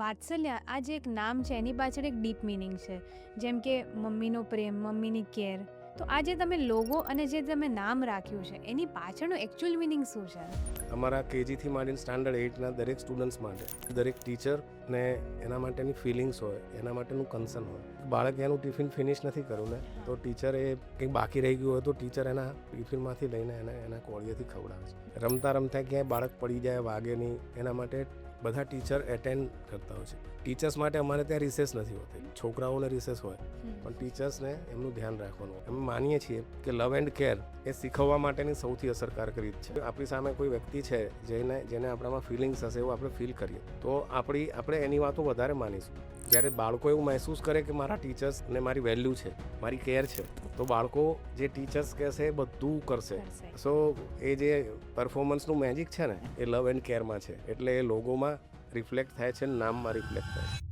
વાત્સલ્ય આ જે એક નામ છે એની પાછળ એક ડીપ મિનિંગ છે, જેમ કે મમ્મીનો પ્રેમ, મમ્મીની કેર. તો આ જે તમે લોગો અને જે તમે નામ રાખ્યું છે એની પાછળનું એકચ્યુઅલ મિનિંગ શું છે? અમારા કેજીથી માંડીને સ્ટાન્ડર્ડ 8ના દરેક સ્ટુડન્ટ્સ માટે દરેક ટીચર ને એના માટેની ફિલિંગ્સ હોય, એના માટેનું કન્સર્ન હોય. બાળક એનું ટિફિન ફિનિશ નથી કર્યું ને તો ટીચરે કંઈક બાકી રહી ગયું હોય તો ટીચર એના ટિફિનમાંથી લઈને એના કોળીએથી ખવડાવે છે. રમતા રમતા ક્યાંય બાળક પડી જાય, વાગે નહીં, એના માટે બધા ટીચર એટેન્ડ કરતા હોય છે. ટીચર્સ માટે અમારે ત્યાં રિસેસ નથી હોતી, છોકરાઓને રિસેસ હોય, પણ ટીચર્સને એમનું ધ્યાન રાખવાનું. અમે માનીએ છીએ કે લવ એન્ડ કેર એ શીખવવા માટેની સૌથી અસરકારક રીત છે. આપણી સામે કોઈ વ્યક્તિ છે જેને આપણામાં ફિલિંગ્સ હશે એવું આપણે ફીલ કરીએ તો આપણે એની વાતો વધારે માનીશું. જ્યારે બાળકો એવું મહેસૂસ કરે કે મારા ટીચર્સને મારી વેલ્યુ છે, મારી કેર છે, તો બાળકો જે ટીચર્સ કહેશે એ બધું કરશે. સો એ જે પરફોર્મન્સનું મેજિક છે ને એ લવ એન્ડ કેરમાં છે, એટલે એ લોગોમાં રિફ્લેક્ટ થાય છે, નામમાં રિફ્લેક્ટ થાય છે.